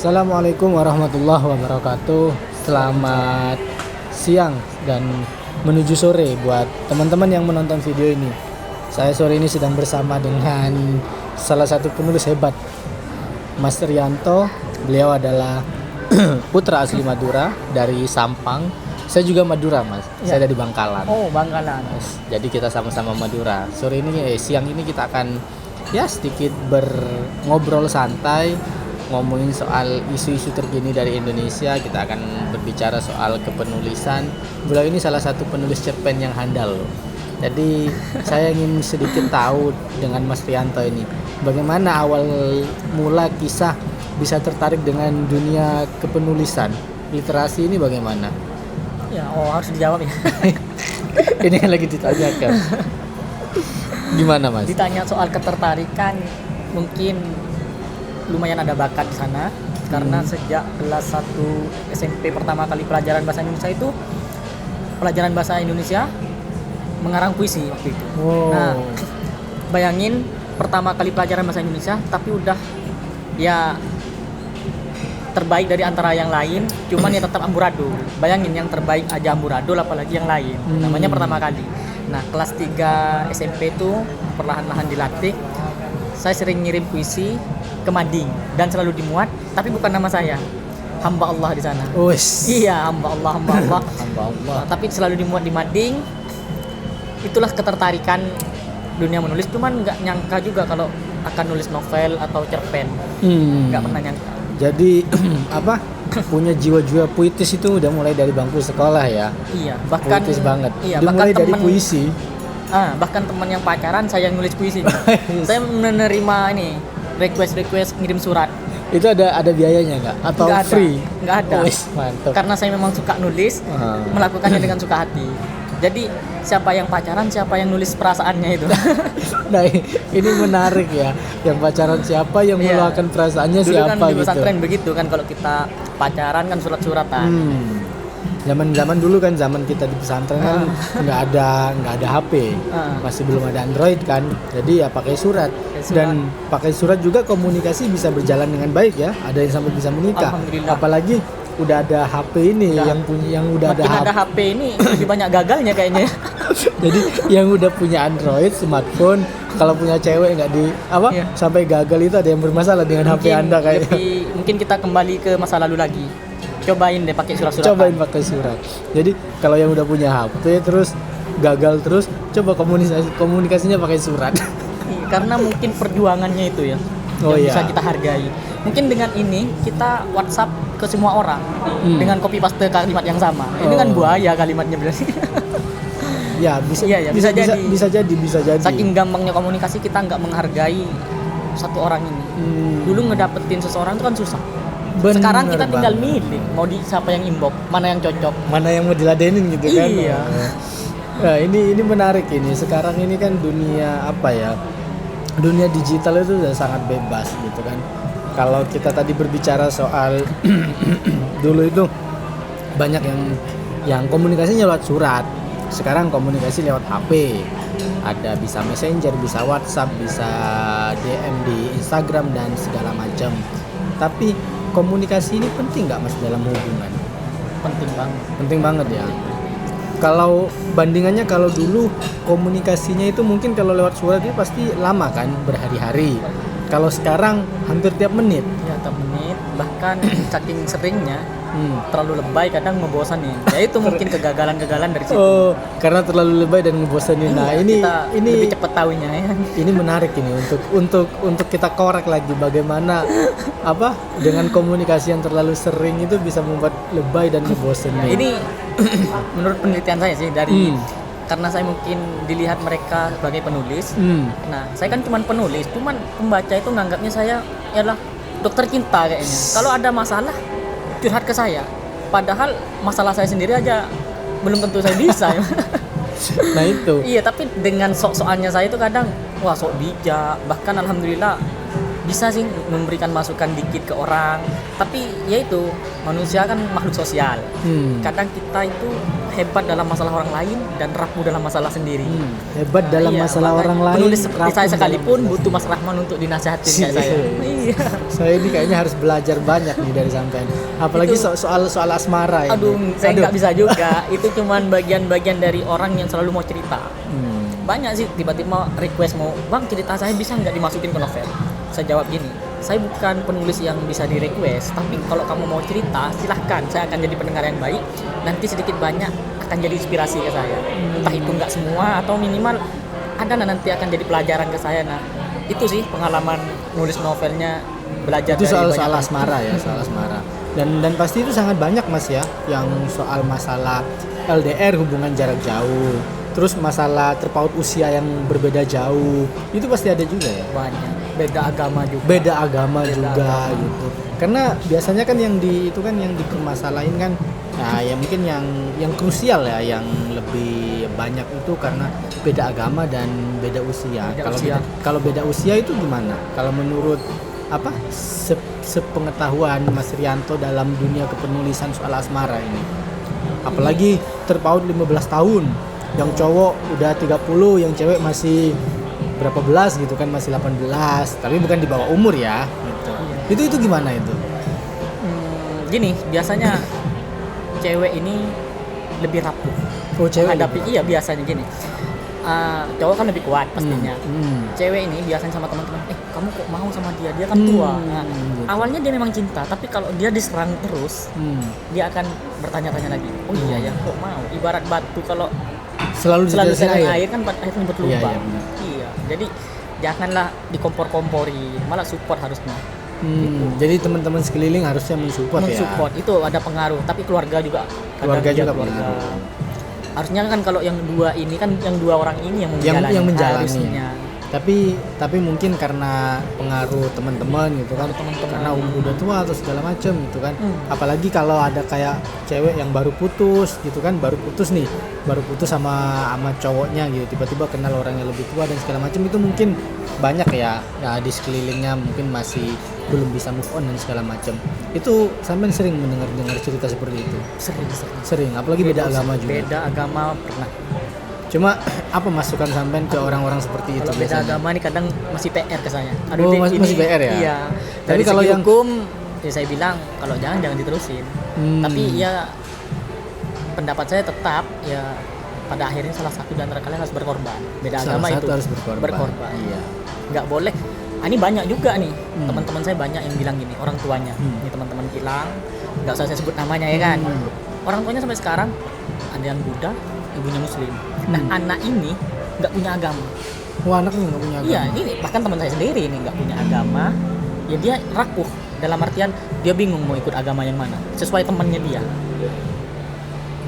Assalamualaikum warahmatullahi wabarakatuh. Selamat siang dan menuju sore buat teman-teman yang menonton video ini. Saya sore ini sedang bersama dengan salah satu penulis hebat, Mas Rianto. Beliau adalah putra asli Madura dari Sampang. Saya juga Madura, Mas. Ya. Saya dari Bangkalan. Oh, Bangkalan. Jadi kita sama-sama Madura. Sore ini siang ini kita akan sedikit ngobrol santai, ngomongin soal isu-isu terkini dari Indonesia. Kita akan berbicara soal kepenulisan. Beliau ini salah satu penulis cerpen yang handal loh. Jadi saya ingin sedikit tahu dengan Mas Rianto ini, bagaimana awal mula kisah bisa tertarik dengan dunia kepenulisan, literasi ini bagaimana? Ya, harus dijawab ya. Ini yang lagi ditanyakan. Gimana, Mas? Ditanya soal ketertarikan, mungkin lumayan ada bakat di sana karena sejak kelas 1 SMP pertama kali pelajaran bahasa Indonesia itu pelajaran bahasa Indonesia mengarang puisi waktu itu. Nah, bayangin pertama kali pelajaran bahasa Indonesia tapi udah ya terbaik dari antara yang lain, cuman ya tetap amburadul. Bayangin yang terbaik aja amburadul apalagi yang lain. Namanya pertama kali. Nah, kelas 3 SMP itu perlahan-lahan dilatih. Saya sering ngirim puisi ke Mading dan selalu dimuat, tapi bukan nama saya. Hamba Allah di sana. Iya, hamba Allah. Hamba Allah. Nah, tapi selalu dimuat di Mading. Itulah ketertarikan dunia menulis, cuman nggak nyangka juga kalau akan nulis novel atau cerpen. Nggak pernah nyangka. Jadi punya jiwa-jiwa puitis itu udah mulai dari bangku sekolah ya. Iya, bahkan puitis banget. Iya, dimulai dari puisi. Bahkan teman yang pacaran saya yang nulis puisi. Saya menerima ini request ngirim surat. Itu ada biayanya nggak? Atau nggak free? Nggak ada. Mantap. Karena saya memang suka nulis, melakukannya dengan suka hati. Jadi siapa yang pacaran, siapa yang nulis perasaannya itu. Nah, ini menarik ya. Yang pacaran siapa, yang meluahkan perasaannya dulu siapa kan di gitu. pesantren begitu kan, kalau kita pacaran kan surat-suratan. Zaman dulu kan, zaman kita di pesantren kan nggak ada HP, masih belum ada Android kan. Jadi ya pakai surat. Dan pakai surat juga komunikasi bisa berjalan dengan baik ya. Ada yang sampai bisa menikah. Apalagi udah ada HP ini, yang udah makin ada HP ini lebih banyak gagalnya kayaknya. Jadi yang udah punya Android smartphone, kalau punya cewek nggak sampai gagal itu ada yang bermasalah dengan HP Anda kayaknya. Mungkin kita kembali ke masa lalu lagi. Cobain deh pakai surat-surat. Cobain pakai surat. Jadi kalau yang udah punya HP terus gagal terus, coba komunikasinya pakai surat. Karena mungkin perjuangannya itu ya yang bisa kita hargai. Mungkin dengan ini kita WhatsApp ke semua orang dengan copy paste kalimat yang sama. Ini kan buaya kalimatnya berarti. Ya bisa jadi. Saking gampangnya komunikasi, kita nggak menghargai satu orang ini. Dulu ngedapetin seseorang itu kan susah. Sekarang kita tinggal milih mau siapa yang inbox, mana yang cocok, mana yang mau diladenin gitu kan. Iya. Nah, ini menarik ini. Sekarang ini kan dunia dunia digital itu udah sangat bebas gitu kan. Kalau kita tadi berbicara soal dulu itu banyak yang komunikasinya lewat surat. Sekarang komunikasi lewat HP. Ada bisa Messenger, bisa WhatsApp, bisa DM di Instagram dan segala macam. Tapi komunikasi ini penting nggak, Mas, dalam hubungan? Penting banget ya. Kalau bandingannya, kalau dulu komunikasinya itu mungkin kalau lewat surat itu pasti lama kan, berhari-hari. Kalau sekarang hampir tiap menit. Ya, tiap menit. Bahkan saking seringnya terlalu lebay kadang membosankan. Ya itu mungkin kegagalan dari situ. Oh, karena terlalu lebay dan ngebosanin. Nah, ini lebih cepat tahunya ya. Ini menarik ini untuk kita korek lagi bagaimana dengan komunikasi yang terlalu sering itu bisa membuat lebay dan ngebosanin. Nah, ini menurut penelitian saya sih dari karena saya mungkin dilihat mereka sebagai penulis. Nah, saya kan cuma penulis, cuman pembaca itu nganggapnya saya ialah dokter cinta kayaknya. Kalau ada masalah curhat ke saya, padahal masalah saya sendiri aja belum tentu saya bisa. Nah itu. Iya, tapi dengan sok-sokannya saya itu kadang sok bijak, bahkan alhamdulillah bisa sih memberikan masukan dikit ke orang, tapi ya itu manusia kan makhluk sosial. Kadang kita itu hebat dalam masalah orang lain dan rapuh dalam masalah sendiri. Hebat dalam Iya, masalah makanya orang lain. penulis seperti rapuh saya dalam sekalipun masalah butuh Mas Rahman untuk dinasihatin kayak saya. Iya. Saya ini kayaknya harus belajar banyak nih dari sampean. Apalagi Itu- soal asmara ini. Aduh, saya nggak bisa juga. Itu cuman bagian-bagian dari orang yang selalu mau cerita. Banyak sih tiba-tiba request mau, bang cerita saya bisa nggak dimasukin ke novel. Saya jawab gini, saya bukan penulis yang bisa di request, tapi kalau kamu mau cerita silahkan, saya akan jadi pendengar yang baik. Nanti sedikit banyak akan jadi inspirasi ke saya. Entah itu nggak semua atau minimal ada lah nanti akan jadi pelajaran ke saya. Nah itu sih pengalaman nulis novelnya, belajar Itu dari soal banyak orang. asmara ya, soal asmara. Dan pasti itu sangat banyak Mas ya, yang soal masalah LDR, hubungan jarak jauh. Terus masalah terpaut usia yang berbeda jauh, itu pasti ada juga ya. Banyak beda agama juga. Beda agama Beda juga agama. gitu. Karena biasanya kan yang yang dipermasalahin kan, nah ya mungkin yang krusial ya, yang lebih banyak itu karena beda agama dan beda usia. Beda usia. Kalau beda usia itu gimana? Kalau menurut sepengetahuan Mas Rianto dalam dunia kepenulisan soal asmara ini, apalagi terpaut 15 tahun, yang cowok udah 30, yang cewek masih berapa belas gitu kan, masih 18, tapi bukan di bawah umur ya gitu. Itu gimana itu? Gini, biasanya cewek ini lebih rapuh Oh, cewek menghadapi, iya biasanya gini. Cowok kan lebih kuat pastinya. Hmm. Cewek ini biasanya sama teman-teman, kamu kok mau sama dia? Dia kan tua. Nah, Gitu. awalnya dia memang cinta, tapi kalau dia diserang terus, dia akan bertanya-tanya lagi. Oh iya ya, kok mau? Ibarat batu kalau Selalu selalu ditetesin sering air kan akhirnya berlubang. Iya, benar. Iya, jadi janganlah dikompor-kompori, malah support harusnya. Jadi teman-teman sekeliling harusnya mensupport ya. Mensupport itu ada pengaruh, tapi keluarga juga Keluarga kadang juga keluarga. pengaruh. Harusnya kan kalau yang dua ini kan yang dua orang ini yang menjalani, yang menjalani. harusnya. Tapi mungkin karena pengaruh teman-teman gitu kan, Teman-teman. karena umur udah tua atau segala macem gitu kan. Apalagi kalau ada kayak cewek yang baru putus gitu kan, baru putus sama cowoknya gitu, tiba-tiba kenal orang yang lebih tua dan segala macem, itu mungkin banyak ya di sekelilingnya mungkin masih belum bisa move on dan segala macem. Itu sampean sering mendengar cerita seperti itu? Sering, apalagi beda agama juga. Beda agama pernah. Cuma apa masukan sampean ke orang-orang seperti itu? Kalau beda biasanya? agama ini kadang masih PR ke saya. Oh, masih PR ya? Iya. Tapi Dari kalau segi yang- hukum, ya saya bilang kalau jangan diterusin. Tapi ya pendapat saya tetap ya pada akhirnya salah satu di antara kalian harus berkorban. Beda Salah agama satu itu harus berkorban. Iya. Nggak boleh. Ini banyak juga nih teman-teman saya banyak yang bilang gini, orang tuanya. Ini teman-teman kilang, nggak usah saya sebut namanya ya kan. Orang tuanya sampai sekarang ada yang Buddha, ibunya Muslim. Nah anak ini nggak punya agama. Wah, anaknya nggak punya agama. Iya, ini bahkan teman saya sendiri ini nggak punya agama. Ya dia rapuh dalam artian dia bingung mau ikut agama yang mana sesuai temannya dia.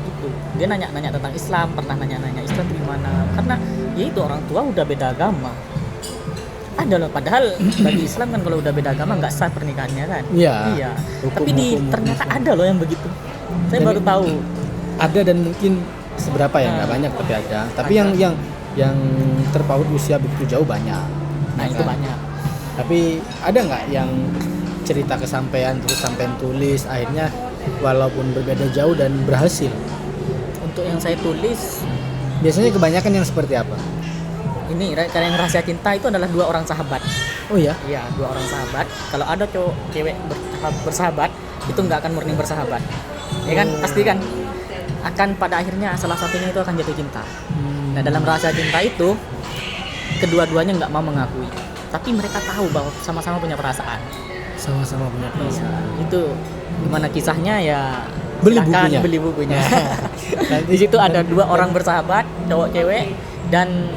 Gitu. Dia nanya tentang Islam, pernah nanya Islam itu gimana? Karena ya itu orang tua udah beda agama. Ada loh, padahal bagi Islam kan kalau udah beda agama nggak sah pernikahannya kan? Iya. Tapi ternyata ada loh yang begitu. Saya Dan baru tahu. ada dan mungkin seberapa ya, nggak banyak tapi ada. Tapi yang terpaut usia begitu jauh banyak. Nah Ya itu kan? banyak. Tapi ada nggak yang cerita kesampaian terus sampean tulis akhirnya walaupun berbeda jauh dan berhasil? Untuk yang saya tulis Biasanya kebanyakan yang seperti apa? ini karya yang rahasia cinta itu adalah dua orang sahabat. Oh ya? Iya, dua orang sahabat. Kalau ada cowok cewek bersahabat, itu nggak akan murni bersahabat. Ya kan? Pasti kan akan pada akhirnya salah satunya itu akan jatuh cinta. Nah, dalam rahasia cinta itu kedua-duanya nggak mau mengakui. Tapi mereka tahu bahwa sama-sama punya perasaan. Sama-sama punya perasaan. Itu gimana kisahnya ya Beli silakan bukunya. beli bukunya. Nanti- Di situ ada dua orang bersahabat, cowok cewek, dan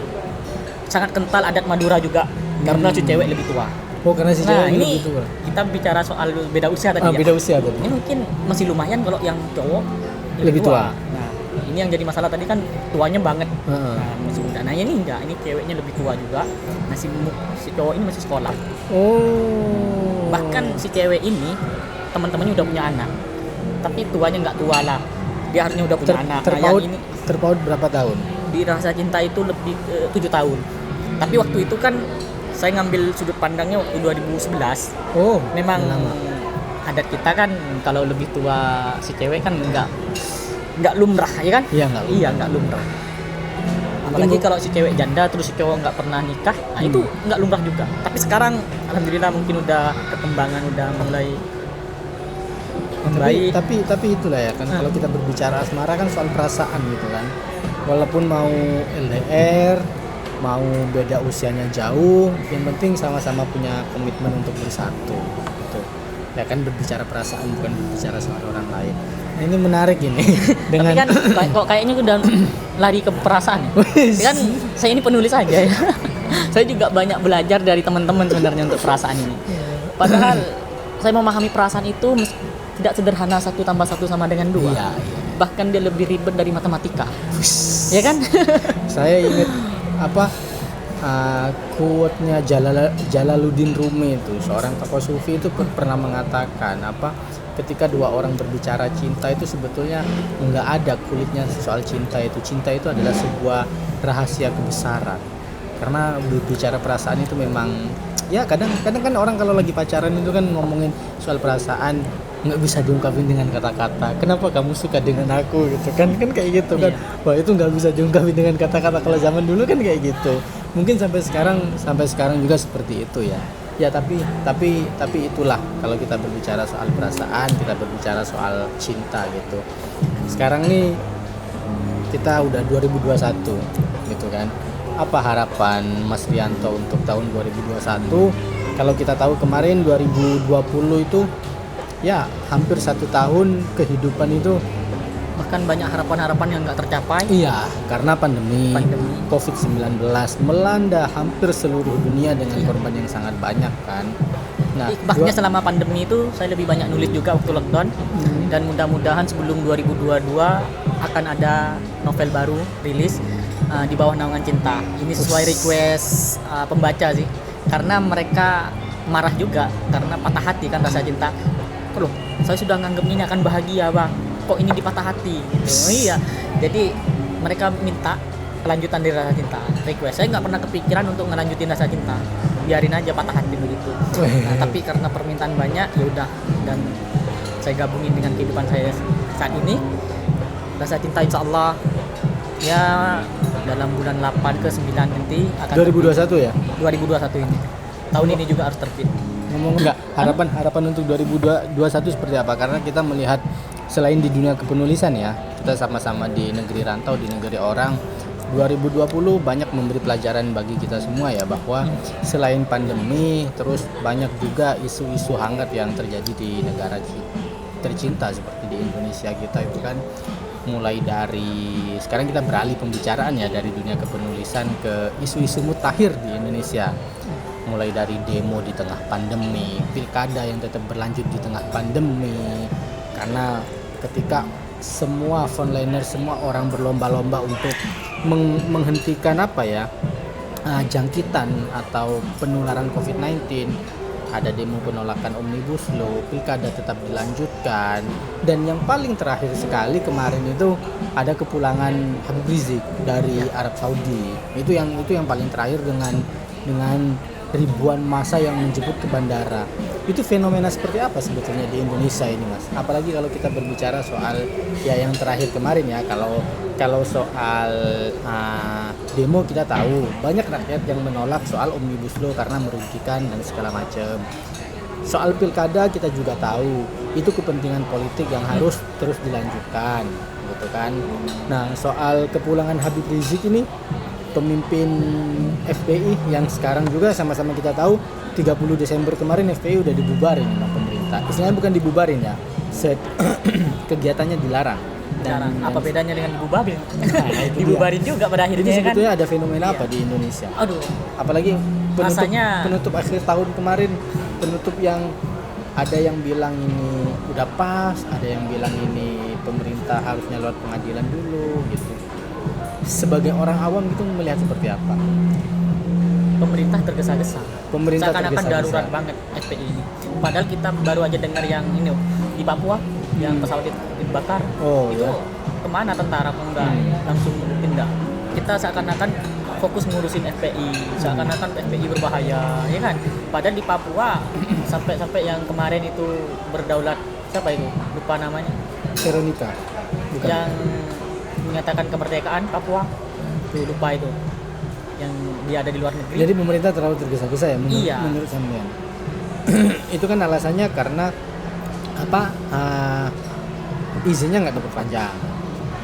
sangat kental adat Madura juga karena si cewek lebih tua. Oh, karena si Nah cewek ini lebih tua. kita bicara soal beda usia tadi ya. Beda usia tadi. Ini mungkin masih lumayan kalau yang cowok Lebih tua. Nah ini yang jadi masalah tadi kan tuanya banget. Heeh. Nah, masih muda. Nah ini enggak, ini ceweknya lebih tua juga. Nah si cowok ini masih sekolah. Oh. Bahkan si cewek ini teman-temannya udah punya anak. Tapi tuanya nggak tua lah. Dia harusnya udah punya anak. Nah, terpaut yang ini terpaut berapa tahun? di Rahasia Cinta itu lebih 7 tahun. Tapi waktu itu kan saya ngambil sudut pandangnya waktu 2011. Oh, Memang lama. adat kita kan kalau lebih tua si cewek kan nggak lumrah ya kan? Iya, nggak lumrah. Iya nggak lumrah. Apalagi kalau si cewek janda terus si cowok nggak pernah nikah, nah itu nggak lumrah juga. Tapi sekarang alhamdulillah mungkin udah perkembangan udah mulai baik. Tapi itulah ya kan, kalau kita berbicara asmara kan soal perasaan gitu kan. Walaupun mau LDR, mau beda usianya jauh, yang penting sama-sama punya komitmen untuk bersatu gitu. Ya kan, berbicara perasaan bukan berbicara soal orang lain. Nah, ini menarik ini dengan Tapi kan kok kayaknya udah lari ke perasaan ya. Kan saya ini penulis aja ya. Saya juga banyak belajar dari teman-teman sebenarnya untuk perasaan ini. Padahal saya memahami perasaan itu tidak sederhana 1 tambah 1 sama dengan 2. Iya, iya. Bahkan dia lebih ribet dari matematika. Ya kan? Saya ingat quote-nya Jalaluddin Rumi itu, seorang tokoh sufi itu pernah mengatakan ketika 2 orang berbicara cinta itu sebetulnya nggak ada kulitnya soal cinta itu. Cinta itu adalah sebuah rahasia kebesaran. Karena berbicara perasaan itu memang ya kadang kan orang kalau lagi pacaran itu kan ngomongin soal perasaan nggak bisa diungkapin dengan kata-kata. Kenapa kamu suka dengan aku gitu kan kayak gitu kan. Iya. Wah, itu nggak bisa diungkapin dengan kata-kata. Kalau zaman dulu kan kayak gitu. Mungkin sampai sekarang juga seperti itu ya. Ya tapi itulah, kalau kita berbicara soal perasaan, kita berbicara soal cinta gitu. Sekarang nih kita udah 2021 gitu kan. Apa harapan Mas Rianto untuk tahun 2021? Kalau kita tahu kemarin 2020 itu ya hampir 1 tahun kehidupan itu Bahkan banyak harapan-harapan yang nggak tercapai. iya, karena pandemi. COVID-19 melanda hampir seluruh dunia dengan korban yang sangat banyak kan. Nah, Bahkan selama pandemi itu saya lebih banyak nulis juga waktu lockdown. Dan mudah-mudahan sebelum 2022 akan ada novel baru rilis di bawah naungan cinta. Ini sesuai request pembaca sih. Karena mereka marah juga karena patah hati kan rasa cinta. Loh, saya sudah nganggap ini akan bahagia, Bang. Kok ini dipatah hati gitu. Iya. Jadi mereka minta kelanjutan dari rasa cinta. Request. Saya nggak pernah kepikiran untuk ngelanjutin rasa cinta. Biarin aja patah hati begitu. Nah, tapi karena permintaan banyak, ya udah, dan saya gabungin dengan kehidupan saya saat ini. Rasa cinta insya Allah ya dalam bulan 8 ke 9 nanti akan 2021 ya? 2021 ini. Tahun ini juga harus terbit. Ngomong enggak, harapan untuk 2021 seperti apa? Karena kita melihat selain di dunia kepenulisan ya, kita sama-sama di negeri rantau, di negeri orang. 2020 banyak memberi pelajaran bagi kita semua ya, bahwa selain pandemi, terus banyak juga isu-isu hangat yang terjadi di negara tercinta seperti di Indonesia kita itu kan. Mulai dari sekarang kita beralih pembicaraan ya dari dunia kepenulisan ke isu-isu mutakhir di Indonesia. Mulai dari demo di tengah pandemi, pilkada yang tetap berlanjut di tengah pandemi, karena ketika semua frontliner, semua orang berlomba-lomba untuk menghentikan jangkitan atau penularan COVID-19, ada demo penolakan Omnibus Law, pilkada tetap dilanjutkan, dan yang paling terakhir sekali kemarin itu ada kepulangan Habib Rizik dari Arab Saudi. Itu yang paling terakhir dengan ribuan massa yang menjemput ke bandara. Itu fenomena seperti apa sebetulnya di Indonesia ini, Mas? Apalagi kalau kita berbicara soal ya yang terakhir kemarin ya, kalau soal demo kita tahu banyak rakyat yang menolak soal Omnibus Law karena merugikan dan segala macam. Soal pilkada kita juga tahu itu kepentingan politik yang harus terus dilanjutkan, gitu kan. Nah, soal kepulangan Habib Rizik ini, pemimpin FPI yang sekarang juga sama-sama kita tahu 30 Desember kemarin FPI udah dibubarin sama pemerintah. Istilahnya bukan dibubarin ya, kegiatannya dilarang. Dan apa bedanya dengan dibubarin? Nah, itu Dibubarin juga pada akhirnya Itu kan. sebetulnya ada fenomena apa di Indonesia? Aduh, Apalagi rasanya penutup akhir tahun kemarin, penutup yang ada yang bilang ini udah pas, ada yang bilang ini pemerintah harusnya lewat pengadilan dulu gitu. Sebagai orang awam gitu melihat seperti apa? pemerintah tergesa-gesa. Pemerintah Seakan-akan tergesa-gesa. darurat banget FPI ini. Padahal kita baru aja dengar yang ini di Papua yang pesawat dibakar. Oh, itu ya. kemana tentara kok nggak langsung pindah? Kita seakan-akan fokus ngurusin FPI, seakan-akan FPI berbahaya, ya kan? Padahal di Papua sampai yang kemarin itu berdaulat, siapa itu? Lupa namanya. Veronica. Bukan. Yang menyatakan kemerdekaan Papua. Tuh lupa itu. Yang dia ada di luar negeri. Jadi pemerintah terlalu tergesa-gesa ya Iya. menurut sampean. Itu kan alasannya karena izinnya nggak diperpanjang.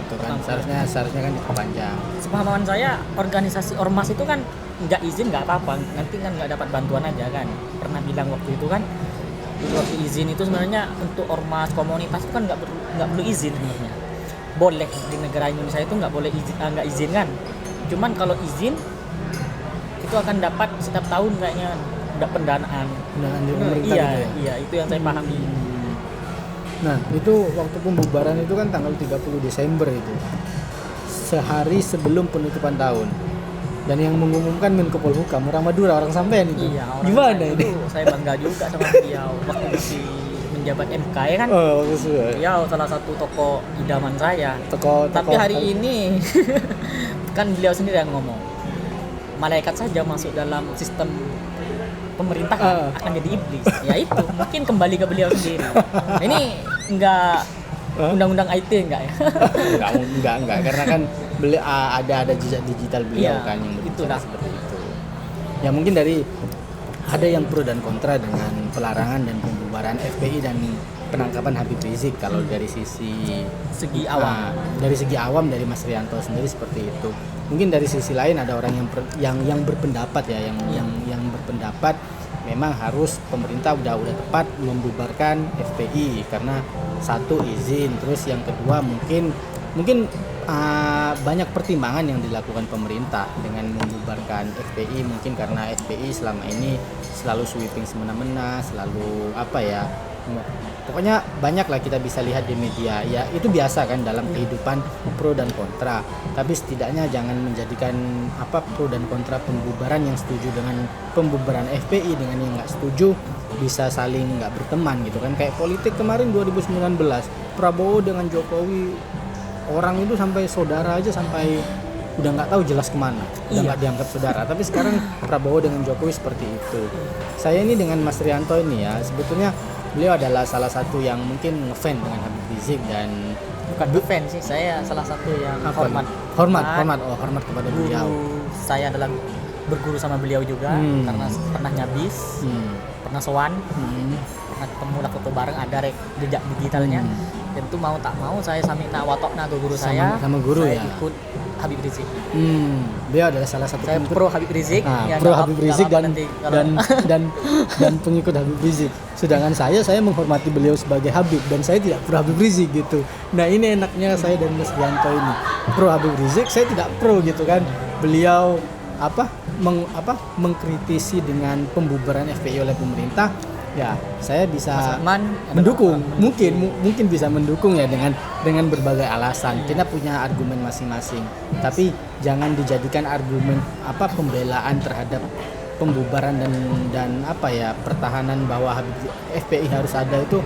Itu kan seharusnya kan diperpanjang. Sepemahaman saya, organisasi ormas itu kan nggak izin nggak apa-apa, nanti kan nggak dapat bantuan aja kan. Pernah bilang waktu itu kan, waktu izin itu sebenarnya untuk ormas komunitas itu kan nggak perlu izin sebenarnya. Boleh di negara Indonesia itu nggak boleh izin, nggak izin kan. Cuman kalau izin itu akan dapat setiap tahun kayaknya udah pendanaan. Pendanaan dari pemerintah Iya, gitu ya? iya itu yang saya pahami. Nah, itu waktu pembubaran itu kan tanggal 30 Desember itu. Sehari sebelum penutupan tahun. Dan yang mengumumkan Menko Polhukam, orang Madura, orang sampean itu. Iya, orang Gimana saya ini? itu saya bangga juga sama beliau waktu masih menjabat MK ya kan. Oh, bagus ya. Beliau salah satu tokoh idaman saya. Tapi hari ini kan beliau sendiri yang ngomong, malaikat saja masuk dalam sistem pemerintahan akan jadi iblis. Ya itu mungkin kembali ke beliau sendiri. Ini enggak undang-undang IT enggak ya? enggak karena kan ada jejak digital beliau Iya, kan yang berbicara itulah. seperti itu. Ya mungkin ada yang pro dan kontra dengan pelarangan dan pembubaran FPI dan penangkapan Habib Rizik kalau dari segi awam. dari segi awam dari Mas Rianto sendiri seperti itu. Mungkin dari sisi lain ada orang yang berpendapat ya yang berpendapat memang harus pemerintah udah tepat membubarkan FPI karena satu izin, terus yang kedua mungkin banyak pertimbangan yang dilakukan pemerintah dengan membubarkan FPI, mungkin karena FPI selama ini selalu sweeping semena-mena, selalu pokoknya banyak lah kita bisa lihat di media ya, itu biasa kan dalam kehidupan pro dan kontra, tapi setidaknya jangan menjadikan pro dan kontra pembubaran, yang setuju dengan pembubaran FPI dengan yang nggak setuju bisa saling nggak berteman gitu kan. Kayak politik kemarin 2019 Prabowo dengan Jokowi, orang itu sampai saudara aja, sampai udah nggak tahu jelas kemana, udah nggak dianggap saudara. Tapi sekarang Prabowo dengan Jokowi seperti itu. Saya ini dengan Mas Rianto ini ya, sebetulnya beliau adalah salah satu yang mungkin ngefans dengan Habib Rizik dan Bukan ngefans sih, saya salah satu yang hormat kepada beliau. Saya adalah berguru sama beliau juga karena pernah nyabis, pernah sowan, pernah ketemu lah foto bareng, ada jejak digitalnya. Dan itu mau tak mau saya samina watokna ke guru saya. Sama guru saya ya. ikut Habib Rizik. Beliau adalah salah satu Saya pro Habib Rizik. pro Habib Rizik dan pengikut Habib Rizik. Sedangkan saya menghormati beliau sebagai Habib dan saya tidak pro Habib Rizik gitu. Nah, ini enaknya saya dan Mas Rianto ini. Pro Habib Rizik, saya tidak pro gitu kan. Beliau mengkritisi dengan pembubaran FPI oleh pemerintah. Ya, saya bisa mendukung. Mungkin bisa mendukung ya dengan berbagai alasan. Kita punya argumen masing-masing. Tapi jangan dijadikan argumen pembelaan terhadap pembubaran dan pertahanan bahwa FPI harus ada itu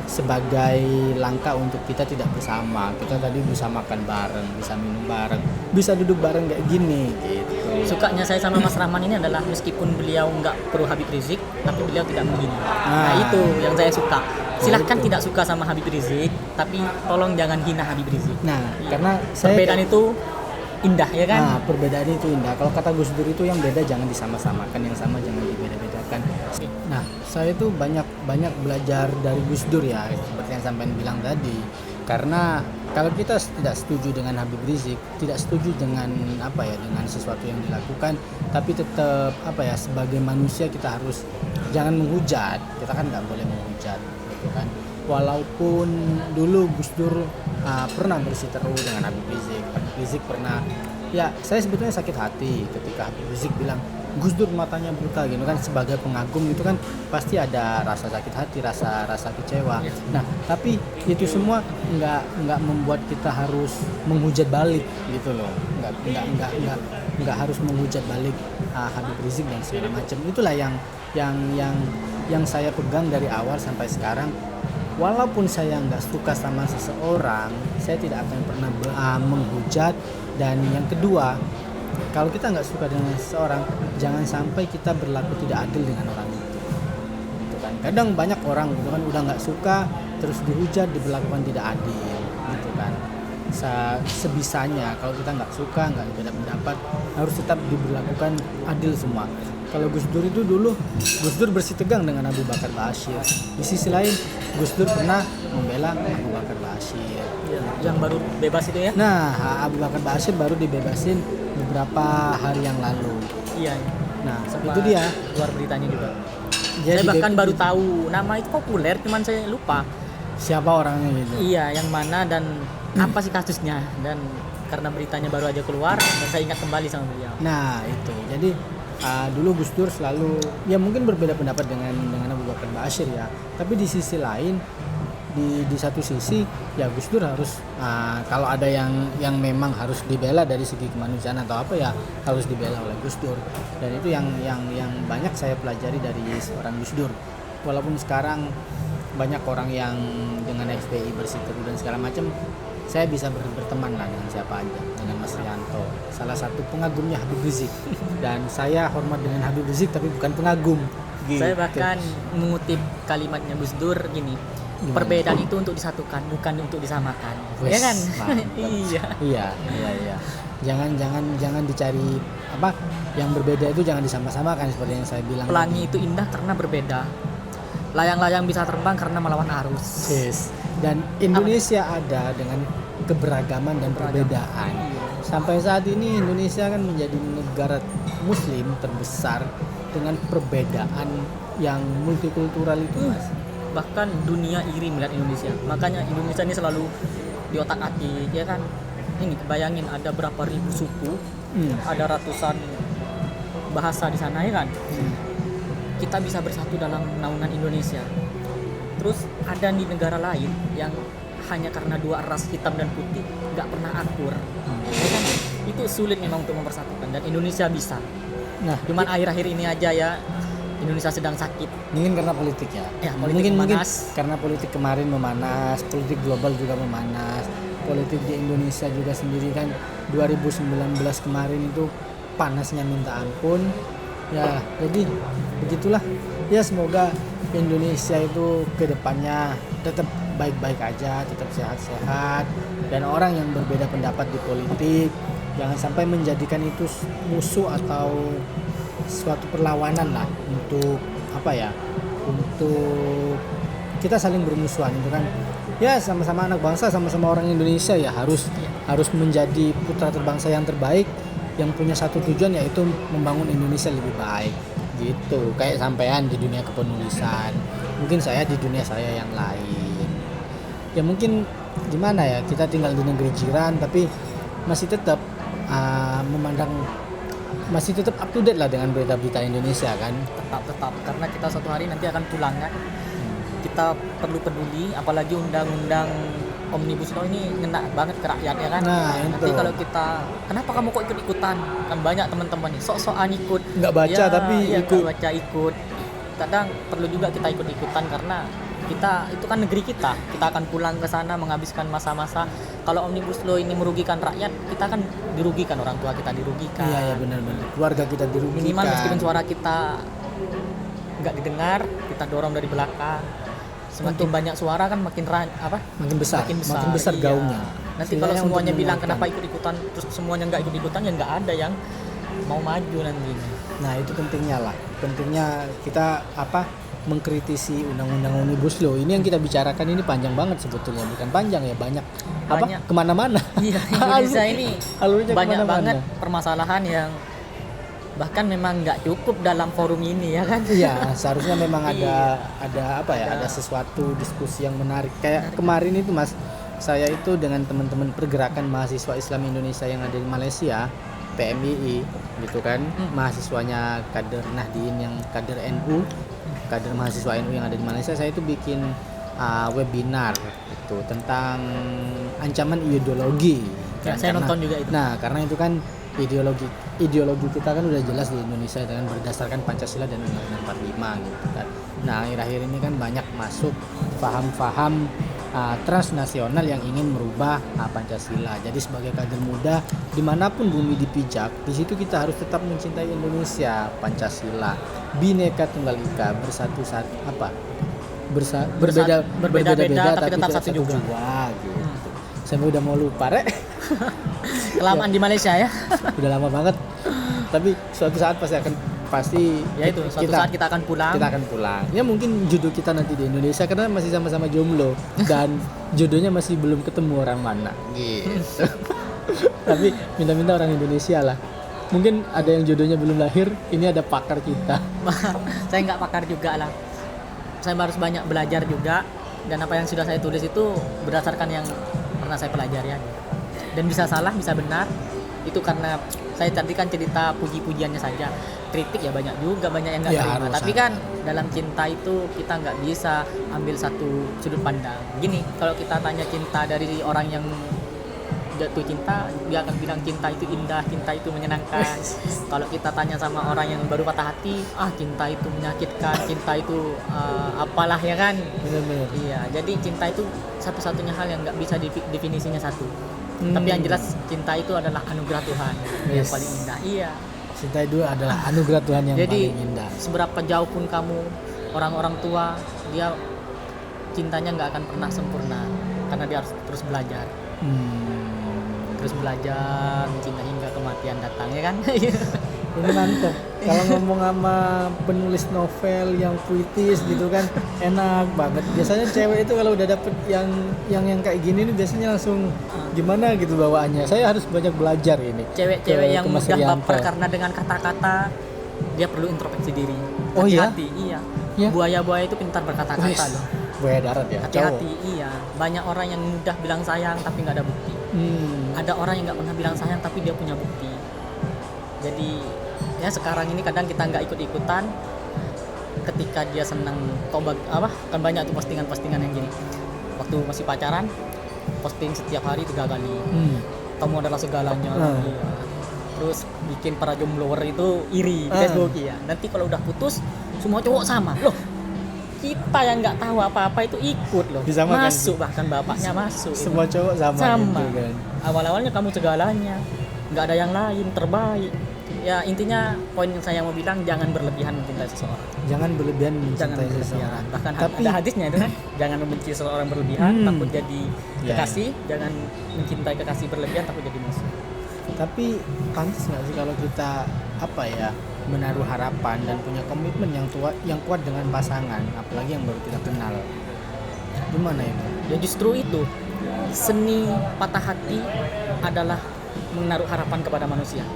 sebagai langkah untuk kita tidak bersama. Kita tadi bisa makan bareng, bisa minum bareng, bisa duduk bareng kayak gini gitu. Sukanya saya sama Mas Rahman ini adalah meskipun beliau nggak pro Habib Rizik, tapi beliau tidak menghina. Nah itu yang saya suka. Silahkan tidak suka sama Habib Rizik, tapi tolong jangan hina Habib Rizik. Nah, karena perbedaan itu indah ya kan? Nah, perbedaan itu indah. Kalau kata Gus Dur itu yang beda jangan disama-samakan, yang sama jangan dibeda-bedakan. Nah, saya itu banyak belajar dari Gus Dur ya, seperti yang sampean bilang tadi. Karena kalau kita tidak setuju dengan Habib Rizik, tidak setuju dengan dengan sesuatu yang dilakukan, tapi tetap sebagai manusia kita harus jangan menghujat. Kita kan nggak boleh menghujat, gitu kan. Walaupun dulu Gus Dur pernah berseteru dengan Habib Rizik. Habib Rizik pernah, ya saya sebetulnya sakit hati ketika Habib Rizik bilang Gus Dur matanya buta gitu kan. Sebagai pengagum itu kan pasti ada rasa sakit hati, rasa kecewa. Nah, tapi itu semua nggak membuat kita harus menghujat balik gitu loh. Nggak harus menghujat balik Habib Rizik dan segala macam. Itulah yang saya pegang dari awal sampai sekarang. Walaupun saya nggak suka sama seseorang, saya tidak akan pernah menghujat. Dan yang kedua, kalau kita nggak suka dengan seseorang, jangan sampai kita berlaku tidak adil dengan orang itu. Gitu kan. Kadang banyak orang gitu kan udah nggak suka terus dihujat, diberlakukan tidak adil gitu kan. Sebisanya kalau kita nggak suka, nggak beda pendapat, harus tetap diberlakukan adil semua. Kalau Gus Dur itu dulu, Gus Dur bersitegang dengan Abu Bakar Bashir. Di sisi lain, Gus Dur pernah membela Abu Bakar Bashir. Iya, yang baru bebas itu ya. Nah, Abu Bakar Bashir baru dibebasin beberapa hari yang lalu. Iya. Nah, Sempat itu dia. keluar beritanya juga. Dia Saya bahkan dibe- baru tahu nama itu populer, cuman saya lupa. Siapa orangnya gitu. Iya, yang mana dan apa sih kasusnya, dan karena beritanya baru aja keluar dan saya ingat kembali sama beliau. Nah, itu. Jadi dulu Gus Dur selalu ya mungkin berbeda pendapat dengan Abu Bakar Bashir ya. Tapi di sisi lain di satu sisi ya Gus Dur harus kalau ada yang memang harus dibela dari segi kemanusiaan atau apa ya harus dibela oleh Gus Dur. Dan itu yang banyak saya pelajari dari seorang Gus Dur. Walaupun sekarang banyak orang yang dengan FPI berseteru dan segala macam, saya bisa berteman lah dengan siapa aja, dengan Mas Rianto, salah satu pengagumnya Habib Rizik. Dan saya hormat dengan Habib Rizik tapi bukan pengagum gitu. Saya bahkan mengutip kalimatnya Gus Dur gini, Gimana? perbedaan itu untuk disatukan, bukan untuk disamakan. Wes, Ya kan? mantap. Iya. Iya. Jangan dicari apa yang berbeda itu jangan disama-samakan seperti yang saya bilang. Pelangi itu indah karena berbeda. Layang-layang bisa terbang karena melawan arus. Yes. Dan Indonesia ada dengan keberagaman dan perbedaan. Sampai saat ini Indonesia kan menjadi negara muslim terbesar dengan perbedaan yang multikultural itu, Mas. Bahkan dunia iri melihat Indonesia. Makanya Indonesia ini selalu di otak-atik, ya kan? Ini bayangin ada berapa ribu suku, ada ratusan bahasa di sana, ya kan? Kita bisa bersatu dalam naungan Indonesia. Terus ada di negara lain yang hanya karena dua ras hitam dan putih nggak pernah akur, ya kan? Itu sulit memang untuk mempersatukan, dan Indonesia bisa. Nah, Cuman akhir-akhir ini aja ya Indonesia sedang sakit. mungkin karena politik ya. Ya, politik mungkin memanas. karena politik kemarin memanas, politik global juga memanas, politik di Indonesia juga sendiri kan 2019 kemarin itu panasnya minta ampun. Ya, jadi begitulah. Ya semoga Indonesia itu kedepannya tetap baik-baik aja, tetap sehat-sehat, dan orang yang berbeda pendapat di politik jangan sampai menjadikan itu musuh atau suatu perlawanan lah untuk apa ya, untuk kita saling bermusuhan itu kan. Ya sama-sama anak bangsa, sama-sama orang Indonesia ya harus menjadi putra terbangsa yang terbaik, yang punya satu tujuan yaitu membangun Indonesia lebih baik gitu. Kayak sampean di dunia kepenulisan, mungkin saya di dunia saya yang lain. Ya mungkin gimana ya, kita tinggal di negeri jiran tapi masih tetap masih tetap up to date lah dengan berita-berita Indonesia kan. Tetap karena kita suatu hari nanti akan pulang kan. Kita perlu peduli, apalagi undang-undang Omnibus Law ini ngena banget ke rakyat, ya kan. Nah, Nanti itu. kalau kita, kenapa kamu kok ikut-ikutan, kan banyak teman-teman nih sok-sokan ikut, Nggak baca tapi ya, ikut. nggak baca ikut. Kadang perlu juga kita ikut-ikutan karena kita itu kan negeri kita akan pulang ke sana menghabiskan masa-masa. Kalau Omnibus Law ini merugikan rakyat, kita kan dirugikan, orang tua kita dirugikan. Iya benar-benar. Keluarga kita dirugikan. Minimal meskipun suara kita nggak didengar, kita dorong dari belakang. Semakin banyak suara kan makin makin besar iya. gaungnya. Nanti Setidaknya kalau untuk semuanya bilang menguatkan. kenapa ikut-ikutan, terus semuanya nggak ikut-ikutan, ya nggak ada yang mau maju nanti. Nah itu pentingnya kita mengkritisi undang-undang Omnibus Law ini. Yang kita bicarakan ini panjang banget sebetulnya, bukan panjang ya, banyak kemana-mana. Iya, Indonesia ini alurnya banyak kemana-mana. banget permasalahan yang bahkan memang nggak cukup dalam forum ini, ya kan. Iya, seharusnya memang ada Ada. sesuatu diskusi yang menarik. Kayak kemarin itu Mas, saya itu dengan teman-teman pergerakan mahasiswa Islam Indonesia yang ada di Malaysia, PMII gitu kan, mahasiswanya kader Nahdien yang kader NU, kader mahasiswa NU yang ada di Malaysia. Saya itu bikin webinar itu tentang ancaman ideologi. Ya, saya nonton juga itu. Nah, karena itu kan ideologi kita kan udah jelas di Indonesia dengan berdasarkan Pancasila dan Undang-Undang 45 gitu kan. Nah, akhir-akhir ini kan banyak masuk paham-paham transnasional yang ingin merubah Pancasila. Jadi sebagai kader muda dimanapun bumi dipijak, di situ kita harus tetap mencintai Indonesia, Pancasila, Bhinneka Tunggal Ika, berbeda-beda tapi tetap satu juga. Gitu. Saya udah mau lupa, Rek. Kelamaan di Malaysia ya. Udah lama banget. Tapi suatu saat pasti Ya itu, suatu saat kita akan pulang. Kita akan pulang. Ya mungkin jodoh kita nanti di Indonesia karena masih sama-sama jomblo dan jodohnya masih belum ketemu orang mana. Gitu. Tapi minta-minta orang Indonesia lah. Mungkin ada yang jodohnya belum lahir, ini ada pakar kita. Saya nggak pakar juga lah. Saya harus banyak belajar juga, dan apa yang sudah saya tulis itu berdasarkan yang pernah saya pelajari ya. Dan bisa salah, bisa benar. Itu karena saya tadi kan cerita puji-pujiannya saja. Kritik ya banyak juga, banyak yang nggak terima. Tapi kan dalam cinta itu kita nggak bisa ambil satu sudut pandang. Gini, kalau kita tanya cinta dari orang yang jatuh cinta, dia akan bilang cinta itu indah, cinta itu menyenangkan. Kalau kita tanya sama orang yang baru patah hati, cinta itu menyakitkan, cinta itu apalah ya kan. Benar-benar. Iya, jadi cinta itu satu-satunya hal yang nggak bisa definisinya satu. Tapi yang jelas cinta itu adalah anugerah Tuhan yang paling indah. Iya. Cinta itu adalah anugerah Tuhan yang Jadi, paling indah. seberapa jauh pun kamu, orang-orang tua, dia cintanya nggak akan pernah sempurna karena dia harus terus belajar. Terus belajar mencintai hingga kematian datang ya kan. Ini mantep. Kalau ngomong sama penulis novel yang puitis gitu kan enak banget. Biasanya cewek itu kalau udah dapet yang kayak gini nih biasanya langsung gimana gitu bawaannya. Saya harus banyak belajar ini. Cewek-cewek yang Mas mudah Rianto. baper karena dengan kata-kata dia perlu introspeksi diri. Oh iya? Hati-hati, iya. Ya? Buaya-buaya itu pintar berkata-kata loh. Buaya darat ya. Hati-hati, iya. Banyak orang yang mudah bilang sayang tapi nggak ada bukti. Ada orang yang nggak pernah bilang sayang tapi dia punya bukti. Jadi ya sekarang ini kadang kita nggak ikut-ikutan. Ketika dia senang kan banyak tuh postingan-postingan yang gini. Waktu masih pacaran posting setiap hari 3 kali. Kamu adalah segalanya. Iya. Terus bikin para jomblower itu iri di Facebook ya. Nanti kalau udah putus semua cowok sama. Loh, kita yang nggak tahu apa-apa itu ikut loh. Disamakan masuk bahkan bapaknya masuk. Semua cowok sama. Gitu kan. Awal-awalnya kamu segalanya, nggak ada yang lain terbaik. Ya intinya poin yang saya mau bilang jangan berlebihan mencintai seseorang. Jangan berlebihan mencintai seseorang. Bahkan ada hadisnya itu kan, jangan membenci seseorang berlebihan takut jadi kekasih, jangan mencintai kekasih berlebihan takut jadi musuh. Tapi pantas nggak sih kalau kita menaruh harapan dan punya komitmen yang kuat dengan pasangan, apalagi yang baru kita kenal. Gimana itu? Ya justru itu seni patah hati adalah menaruh harapan kepada manusia.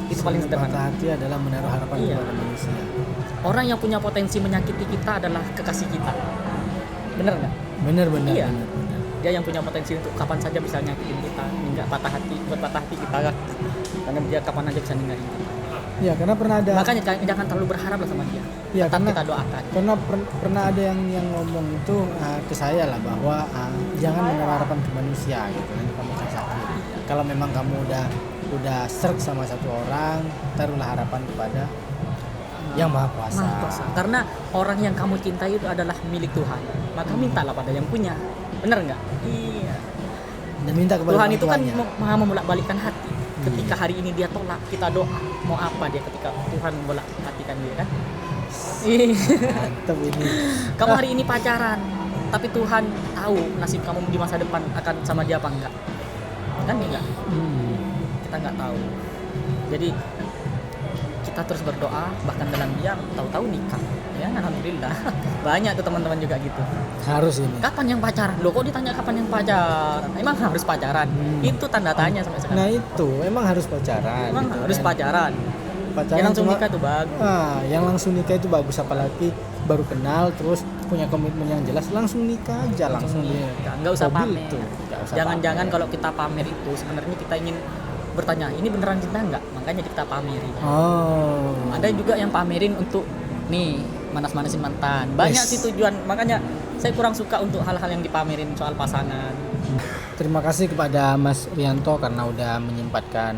Itu paling sederhana. Patah hati adalah menaruh harapan kepada manusia. Orang yang punya potensi menyakiti kita adalah kekasih kita. Bener nggak? Bener. Iya. Bener. Dia yang punya potensi untuk kapan saja bisa nyakitin kita, hingga patah hati kita kan. Karena dia kapan aja bisa ninggalin kita. Ya, karena pernah ada. Makanya jangan terlalu berharap lah sama dia. Ya, Tetap karena kita doakan. Karena pernah ada yang ngomong itu ke saya lah bahwa jangan menaruh harapan ke manusia gitu, nanti kamu akan sakit. Kalau memang kamu udah serg sama satu orang, taruhlah harapan kepada yang Maha Kuasa. Karena orang yang kamu cintai itu adalah milik Tuhan. Maka mintalah pada yang punya. Bener nggak? Iya. Dan minta kepada Tuhan itu kan tuanya. maha membolak-balikan hati. Ketika hari ini dia tolak, kita doa. Mau apa dia ketika Tuhan membolak-balikan dia kan? Mantap ini. Kamu hari ini pacaran, tapi Tuhan tahu nasib kamu di masa depan akan sama dia apa enggak? Kan enggak? Kita nggak tahu. Jadi kita terus berdoa, bahkan dalam diam tahu-tahu nikah. Ya, alhamdulillah. Banyak tuh teman-teman juga gitu. Harus ini. Kapan yang pacaran? Loh kok ditanya kapan yang pacaran? Emang harus pacaran? Itu tanda tanya sampai sekarang. Nah itu emang harus pacaran. Emang gitu harus kan. pacaran. Yang langsung nikah tuh bagus. Yang langsung nikah itu bagus, apalagi baru kenal terus punya komitmen yang jelas, langsung nikah aja langsung dia. Nggak usah Hobi pamer. itu. Jangan-jangan kalau kita pamer itu sebenarnya kita ingin bertanya, ini beneran cinta nggak? Makanya kita pamerin. Ada juga yang pamerin untuk nih manas-manasin mantan. Banyak sih tujuan. Makanya saya kurang suka untuk hal-hal yang dipamerin soal pasangan. Terima kasih kepada Mas Rianto karena udah menyempatkan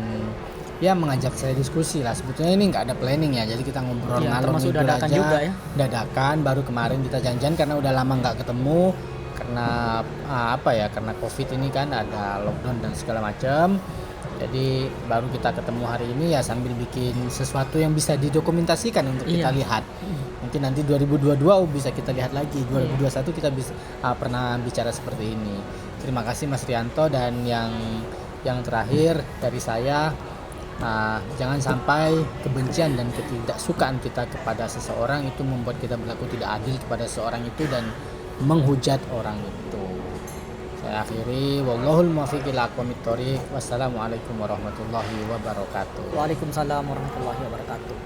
mengajak saya diskusi lah. Sebetulnya ini nggak ada planning ya, jadi kita ngobrol ngalor termasuk ngidul dadakan aja. juga ya. Dadakan, baru kemarin kita janjian karena udah lama nggak ketemu. karena apa ya, karena COVID ini kan ada lockdown dan segala macam. Jadi baru kita ketemu hari ini ya sambil bikin sesuatu yang bisa didokumentasikan untuk kita Iya. lihat. Mungkin nanti 2022 bisa kita lihat lagi. 2021 kita bisa pernah bicara seperti ini. Terima kasih Mas Rianto, dan yang terakhir dari saya, jangan sampai kebencian dan ketidaksukaan kita kepada seseorang itu membuat kita berlaku tidak adil kepada seseorang itu dan menghujat orang itu. Saya akhiri, wallahul muwaffiq ila aqwamit thoriq. Wassalamualaikum warahmatullahi wabarakatuh. Waalaikumsalam warahmatullahi wabarakatuh.